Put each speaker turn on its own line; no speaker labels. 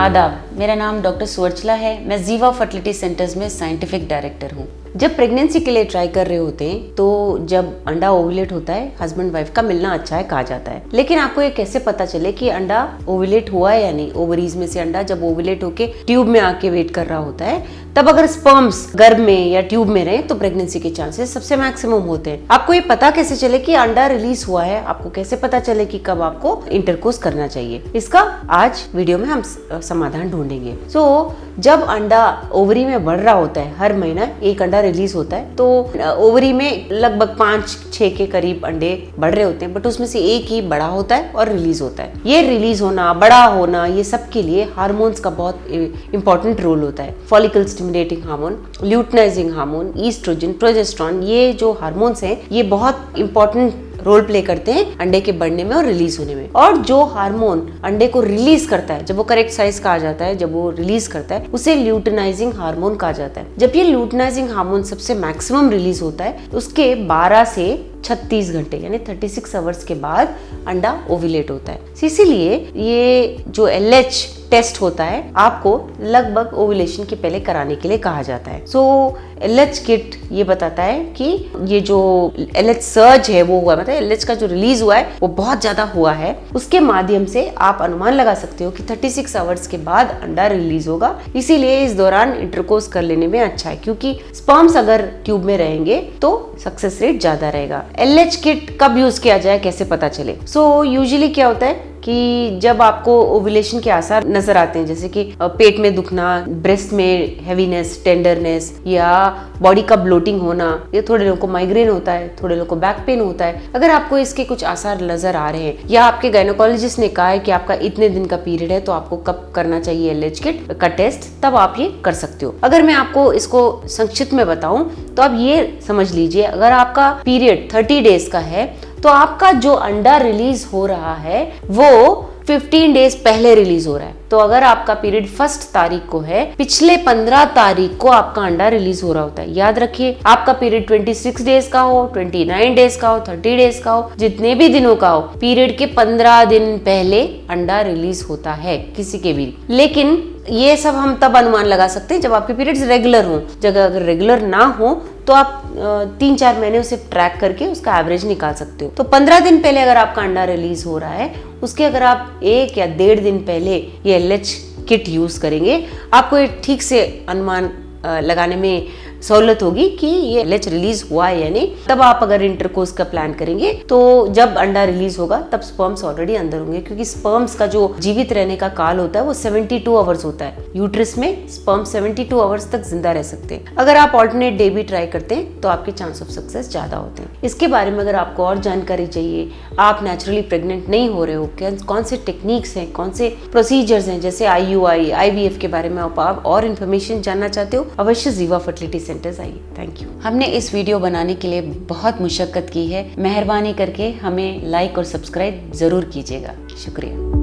आदाब, मेरा नाम डॉक्टर सुवर्चला है। मैं जीवा फर्टिलिटी सेंटर्स में साइंटिफिक डायरेक्टर हूँ। जब प्रेगनेंसी के लिए ट्राई कर रहे होते हैं तो जब अंडा ओवुलेट होता है, हस्बैंड वाइफ का मिलना अच्छा है कहा जाता है, लेकिन आपको ये कैसे पता चले कि अंडा ओवुलेट हुआ है या नहीं। ओवरीज में से अंडा जब ओवुलेट होके ट्यूब में आके वेट कर रहा होता है, तब अगर स्पर्म्स गर्भ में या ट्यूब में रहे तो प्रेगनेंसी के चांसेस सबसे मैक्सिमम होते हैं। आपको ये पता कैसे चले कि अंडा रिलीज हुआ है, आपको कैसे पता चले कि कब आपको इंटरकोर्स करना चाहिए, इसका आज वीडियो में हम समाधान ढूंढेंगे। जब अंडा ओवरी में बढ़ रहा होता है, हर महीना एक अंडा रिलीज होता है, तो ओवरी में लगभग 5-6 के करीब अंडे बढ़ रहे होते हैं, बट उसमें से एक ही बड़ा होता है और रिलीज होता है। ये रिलीज होना, बड़ा होना, ये सब के लिए हार्मोन्स का बहुत इंपॉर्टेंट रोल होता है। Follicle stimulating hormone, luteinizing hormone, estrogen, progesterone, ये जो हार्मोन्स हैं ये बहुत इंपॉर्टेंट रोल प्ले करते हैं अंडे के बढ़ने में और रिलीज होने में। और जो हार्मोन अंडे को रिलीज करता है, जब वो करेक्ट साइज का आ जाता है, जब वो रिलीज करता है, उसे ल्यूटिनाइजिंग हार्मोन कहा जाता है। जब ये ल्यूटिनाइजिंग हार्मोन सबसे मैक्सिमम रिलीज होता है, उसके 12 से 36 घंटे यानी 36 आवर्स के बाद अंडा ओवुलेट होता है। इसीलिए ये जो LH टेस्ट होता है आपको लगभग ओवुलेशन के पहले कराने के लिए कहा जाता है। LH किट ये बताता है कि ये जो LH सर्ज है वो हुआ, मतलब LH का जो रिलीज हुआ है वो बहुत ज्यादा हुआ है। उसके माध्यम से आप अनुमान लगा सकते हो कि 36 आवर्स के बाद अंडा रिलीज होगा। इसीलिए इस दौरान इंटरकोर्स कर लेने में अच्छा है, क्योंकि स्पर्म्स अगर ट्यूब में रहेंगे तो सक्सेस रेट ज्यादा रहेगा। LH किट कब यूज किया जाए, कैसे पता चले? यूजुअली क्या होता है कि जब आपको ओवुलेशन के आसार नजर आते हैं, जैसे कि पेट में दुखना, ब्रेस्ट में हैवीनेस, टेंडरनेस, या बॉडी का ब्लोटिंग होना, ये थोड़े लोगों को माइग्रेन होता है, थोड़े लोगों को बैक पेन होता है। अगर आपको इसके कुछ आसार नजर आ रहे हैं, या आपके गायनोकोलॉजिस्ट ने कहा है कि आपका इतने दिन का पीरियड है तो आपको कब करना चाहिए LH किट का टेस्ट, तब आप ये कर सकते हो। अगर मैं आपको इसको संक्षिप्त में बताऊं तो आप ये समझ लीजिए, अगर आपका पीरियड 30 डेज का है तो आपका जो अंडा रिलीज हो रहा है वो 15 डेज पहले रिलीज हो रहा है। तो अगर आपका पीरियड 1 तारीख को है, पिछले 15 तारीख को आपका अंडा रिलीज हो रहा होता है। याद रखिए, आपका पीरियड 26 डेज का हो, 29 डेज का हो, 30 डेज का हो, जितने भी दिनों का हो, पीरियड के 15 दिन पहले अंडा रिलीज होता है किसी के भी। लेकिन ये सब हम तब अनुमान लगा सकते हैं जब आपके पीरियड्स रेगुलर हों। जगह अगर रेगुलर ना हो तो आप 3-4 महीने उसे ट्रैक करके उसका एवरेज निकाल सकते हो। तो 15 दिन पहले अगर आपका अंडा रिलीज हो रहा है, उसके अगर आप 1 या 1.5 दिन पहले ये LH किट यूज करेंगे, आपको ये ठीक से अनुमान लगाने में सहूलत होगी कि ये LH रिलीज हुआ है या नहीं। तब आप अगर इंटरकोर्स का प्लान करेंगे तो जब अंडा रिलीज होगा तब स्पर्म्स ऑलरेडी अंदर होंगे, क्योंकि स्पर्म्स का जो जीवित रहने का काल होता है वो 72 आवर्स होता है। यूट्रस में स्पर्म 72 आवर्स तक जिंदा रह सकते हैं। अगर आप ऑल्टरनेट डे भी ट्राई करते हैं तो आपके चांस ऑफ सक्सेस ज्यादा होते हैं। इसके बारे में अगर आपको और जानकारी चाहिए, आप नेचुरली प्रेग्नेंट नहीं हो रहे हो, कौन से टेक्निक्स हैं, कौन से प्रोसीजर्स हैं, जैसे IUI, IVF के बारे में आप और इन्फॉर्मेशन जानना चाहते हो, अवश्य जीवा फर्टिलिटी सेंटर्स आइए। Thank you. हमने इस वीडियो बनाने के लिए बहुत मुशक्कत की है, मेहरबानी करके हमें लाइक और सब्सक्राइब जरूर कीजिएगा। शुक्रिया।